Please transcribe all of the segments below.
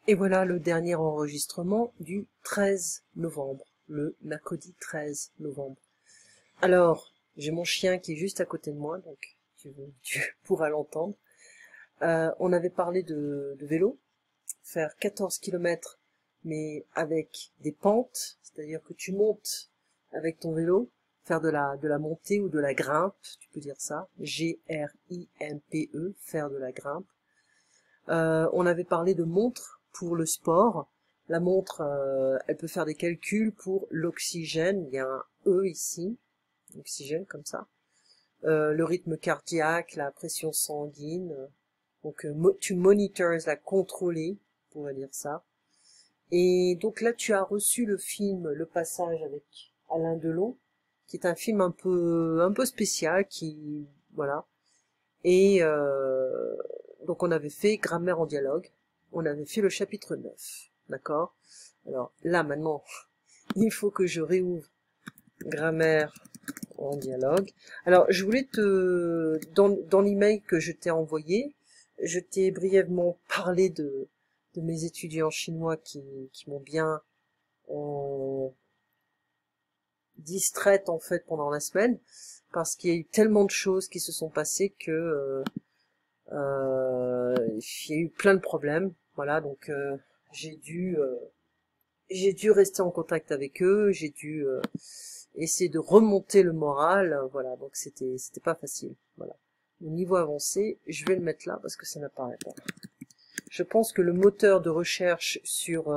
Et voilà le dernier enregistrement du 13 novembre, le mercredi 13 novembre. Alors, j'ai mon chien qui est juste à côté de moi, donc tu pourras l'entendre. On avait parlé de vélo, faire 14 km, mais avec des pentes, c'est-à-dire que tu montes avec ton vélo, faire de la montée ou de la grimpe, tu peux dire ça, G-R-I-M-P-E, faire de la grimpe. On avait parlé de montre pour le sport. La montre, elle peut faire des calculs pour l'oxygène. Il y a un E ici, oxygène comme ça. Le rythme cardiaque, la pression sanguine. Donc tu monitors, la contrôler, on va dire ça. Et donc là, tu as reçu le film Le Passage avec Alain Delon, qui est un film un peu spécial, qui voilà. Et donc on avait fait Grammaire en dialogue, on avait fait le chapitre 9, d'accord? Alors là maintenant, il faut que je réouvre Grammaire en dialogue. Alors je voulais dans l'email que je t'ai envoyé, je t'ai brièvement parlé de mes étudiants chinois qui m'ont bien distraite en fait pendant la semaine, parce qu'il y a eu tellement de choses qui se sont passées que il y a eu plein de problèmes, voilà, donc j'ai dû rester en contact avec eux, j'ai dû essayer de remonter le moral, voilà, donc c'était pas facile, voilà. Au niveau avancé, je vais le mettre là parce que ça n'apparaît pas. Je pense que le moteur de recherche sur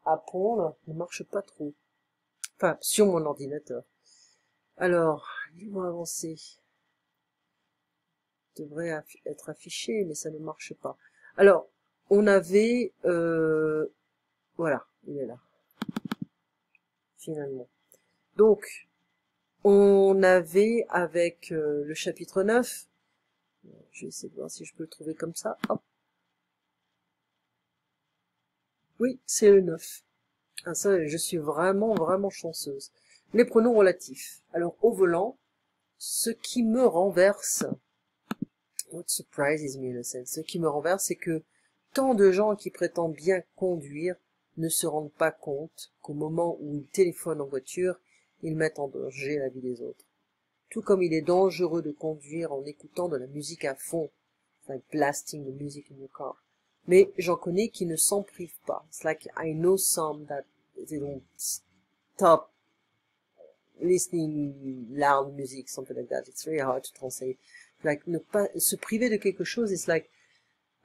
Apple ne marche pas trop, enfin sur mon ordinateur. Alors, niveau avancé devrait être affiché, mais ça ne marche pas. Alors, on avait, voilà, il est là, finalement. Donc, on avait avec le chapitre 9, je vais essayer de voir si je peux le trouver comme ça, hop. Oui, c'est le 9. Ah, ça, je suis vraiment chanceuse. Les pronoms relatifs. Alors, au volant, ce qui me renverse, what surprises me in a sense, ce qui me renverse, c'est que tant de gens qui prétendent bien conduire ne se rendent pas compte qu'au moment où ils téléphonent en voiture, ils mettent en danger la vie des autres. Tout comme il est dangereux de conduire en écoutant de la musique à fond, like blasting the music in your car. Mais j'en connais qui ne s'en privent pas. It's like I know some that they don't stop listening loud music, something like that. It's very hard to translate. Like ne pas se priver de quelque chose, it's like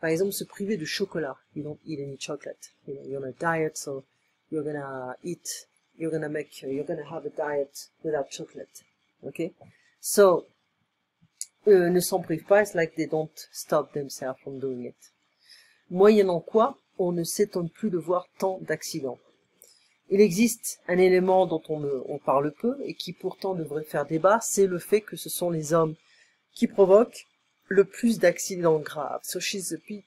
par exemple, se priver de chocolat. You don't eat any chocolate. You know, you're on a diet, so you're gonna have a diet without chocolate. Okay? So, ne s'en privent pas, it's like they don't stop themselves from doing it. Moyennant quoi, on ne s'étonne plus de voir tant d'accidents. Il existe un élément dont on parle peu et qui pourtant devrait faire débat, c'est le fait que ce sont les hommes qui provoquent le plus d'accidents graves. So she's a bit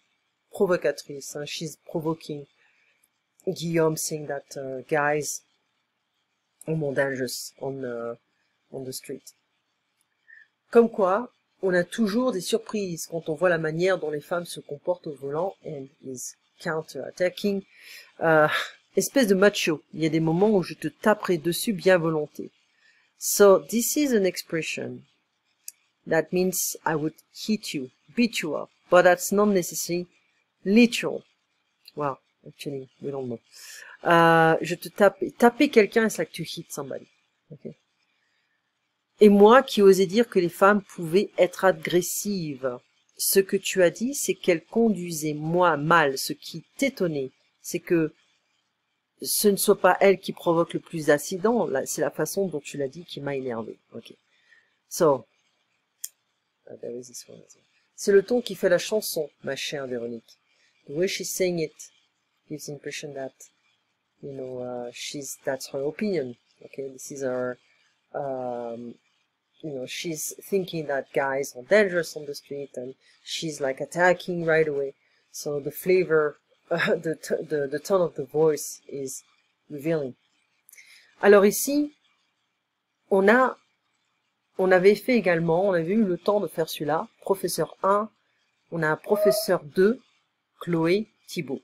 provocatrice, hein? She's provoking Guillaume, saying that guys are more dangerous on the street. Comme quoi, on a toujours des surprises quand on voit la manière dont les femmes se comportent au volant, and is counter-attacking. Espèce de macho, il y a des moments où je te taperai dessus bien volonté. So, this is an expression that means I would hit you, beat you up, but that's not necessarily literal. Well, actually, we don't know. Je te taper quelqu'un, it's like to hit somebody. Okay. Et moi qui osais dire que les femmes pouvaient être agressives. Ce que tu as dit, c'est qu'elles conduisaient moi mal. Ce qui t'étonnait, c'est que ce ne soit pas elles qui provoquent le plus d'accidents. C'est la façon dont tu l'as dit qui m'a énervé. Okay. So, there is this one as well. C'est le ton qui fait la chanson, ma chère Véronique. The way she's saying it gives the impression that, you know, that's her opinion. Okay, this is her, you know, she's thinking that guys are dangerous on the street and she's like attacking right away. So the flavor, the tone of the voice is revealing. Alors ici, on avait fait également, on avait eu le temps de faire celui-là, professeur 1, on a un professeur 2, Chloé Thibault.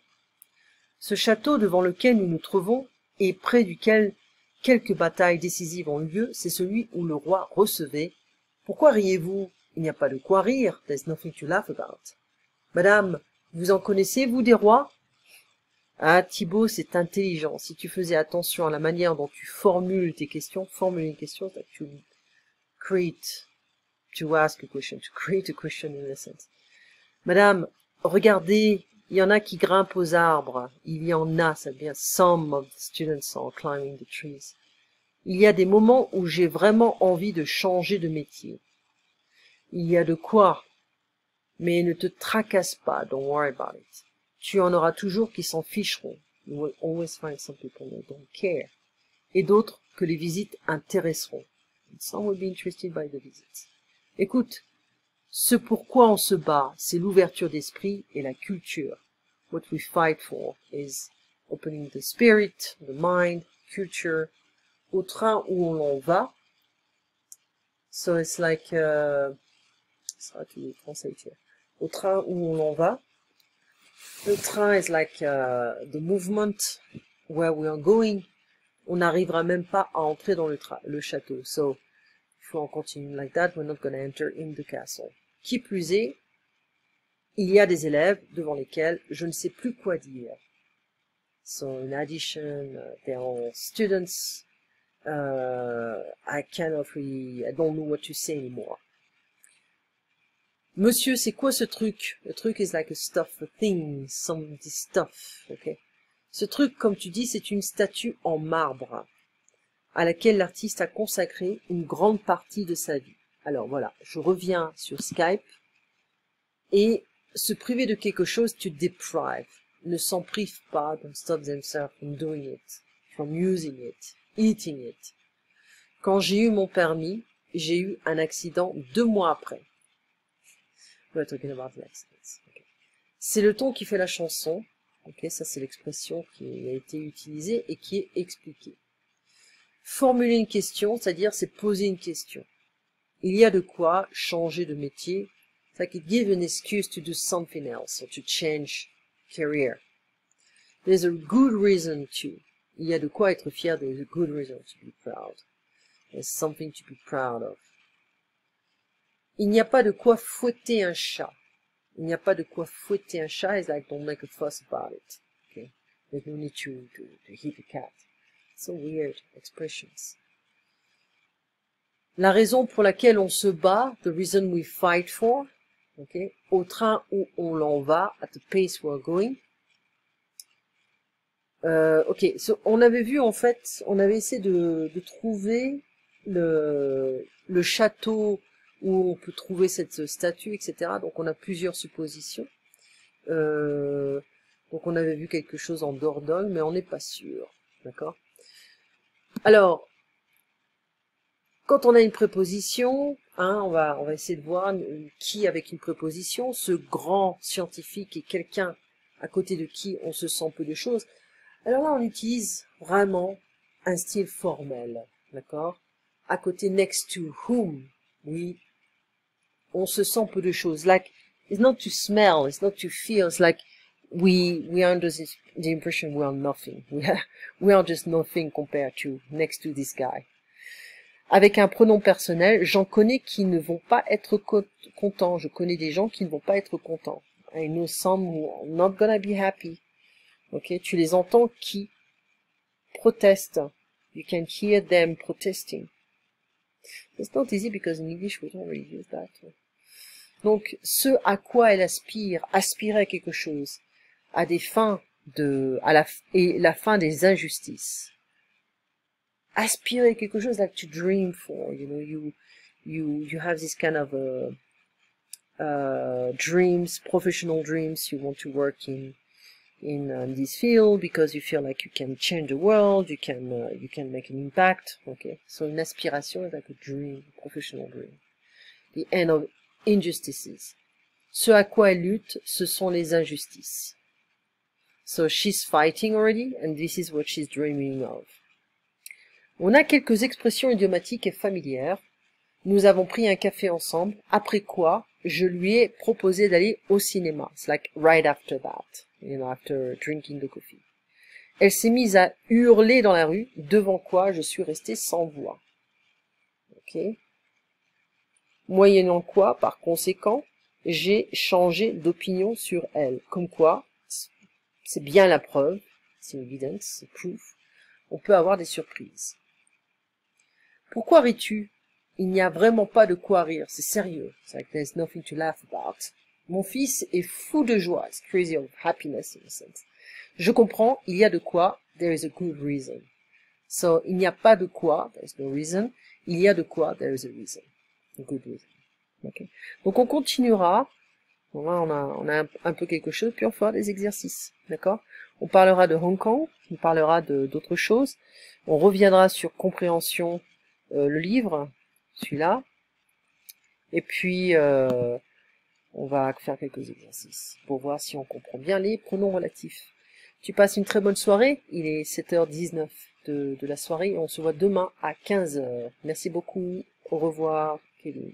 Ce château devant lequel nous nous trouvons et près duquel quelques batailles décisives ont eu lieu, c'est celui où le roi recevait. Pourquoi riez-vous? Il n'y a pas de quoi rire. There's nothing to laugh about. Madame, vous en connaissez, vous, des rois? Ah, Thibaut, c'est intelligent. Si tu faisais attention à la manière dont tu formules tes questions, formuler une question, c'est to create, to ask a question, to create a question in a sense. Madame, regardez, il y en a qui grimpent aux arbres. Il y en a, ça devient some of the students are climbing the trees. Il y a des moments où j'ai vraiment envie de changer de métier. Il y a de quoi, mais ne te tracasse pas, don't worry about it. Tu en auras toujours qui s'en ficheront. You will always find some people who don't care. Et d'autres que les visites intéresseront. And some will be interested by the visits. Écoute, ce pourquoi on se bat, c'est l'ouverture d'esprit et la culture. What we fight for is opening the spirit, the mind, culture. Au train où l'on va. So it's like, ça va tout translate here. Au train où l'on va. Le train is like the movement where we are going. On n'arrivera même pas à entrer dans le château. So, if we continue like that, we're not going to enter in the castle. Qui plus est, il y a des élèves devant lesquels je ne sais plus quoi dire. So, in addition, there are students. I don't know what to say anymore. Monsieur, c'est quoi ce truc? Le truc is like a stuff, a thing, some stuff, ok? Ce truc, comme tu dis, c'est une statue en marbre, à laquelle l'artiste a consacré une grande partie de sa vie. Alors voilà, je reviens sur Skype, et se priver de quelque chose, tu deprive. Ne s'en prive pas, don't stop themselves from doing it, from using it, eating it. Quand j'ai eu mon permis, j'ai eu un accident 2 mois après. We're talking about the accidents. Okay. C'est le ton qui fait la chanson. Ok, ça c'est l'expression qui a été utilisée et qui est expliquée. Formuler une question, c'est-à-dire c'est poser une question. Il y a de quoi changer de métier. It's like it gives an excuse to do something else or to change career. There's a good reason to. Il y a de quoi être fier. There's a good reason to be proud. There's something to be proud of. Il n'y a pas de quoi fouetter un chat. Il n'y a pas de quoi fouetter un chat. It's like, don't make a fuss about it. Okay? There's no need to hit a cat. So weird expressions. La raison pour laquelle on se bat, the reason we fight for, okay? Au train où on l'en va, at the pace we're going. Ok, so, on avait vu en fait, on avait essayé de trouver le château où on peut trouver cette statue, etc. Donc on a plusieurs suppositions. Donc on avait vu quelque chose en Dordogne, mais on n'est pas sûr. D'accord? Alors, quand on a une préposition, hein, on va essayer de voir qui avec une préposition, ce grand scientifique est quelqu'un à côté de qui on se sent peu de choses. Alors là, on utilise vraiment un style formel. D'accord? À côté next to whom, oui. On se sent peu de choses. Like, it's not to smell, it's not to feel, it's like we are under the impression we are nothing. We are just nothing compared to, next to this guy. Avec un pronom personnel, j'en connais qui ne vont pas être contents. Je connais des gens qui ne vont pas être contents. I know some who are not gonna be happy. Ok, tu les entends qui protestent. You can hear them protesting. It's not easy because in English we don't really use that. Donc, ce à quoi elle aspire, aspirer à quelque chose, à des fins et la fin des injustices. Aspirer à quelque chose, like to dream for, you know, you have this kind of dreams, professional dreams. You want to work in this field because you feel like you can change the world, you can make an impact. Okay, so une aspiration is like a dream, a professional dream. The end of injustices. Ce à quoi elle lutte, ce sont les injustices. So she's fighting already, and this is what she's dreaming of. On a quelques expressions idiomatiques et familières. Nous avons pris un café ensemble, après quoi, je lui ai proposé d'aller au cinéma. It's like right after that, you know, after drinking the coffee. Elle s'est mise à hurler dans la rue, devant quoi je suis resté sans voix. Ok. Moyennant quoi, par conséquent, j'ai changé d'opinion sur elle. Comme quoi, c'est bien la preuve, c'est evidence, c'est proof, on peut avoir des surprises. Pourquoi ris-tu? Il n'y a vraiment pas de quoi rire, c'est sérieux. It's like there's nothing to laugh about. Mon fils est fou de joie, it's crazy of happiness in a sense. Je comprends, il y a de quoi, there is a good reason. So, il n'y a pas de quoi, there is no reason, il y a de quoi, there is a reason. A good reason. Okay. Donc on continuera, bon, là on a un peu quelque chose, puis on fera des exercices, d'accord? On parlera de Hong Kong, on parlera d'autres choses, on reviendra sur compréhension, le livre, celui-là, et puis on va faire quelques exercices pour voir si on comprend bien les pronoms relatifs. Tu passes une très bonne soirée, il est 7h19 de la soirée, et on se voit demain à 15h. Merci beaucoup, au revoir, Kevin.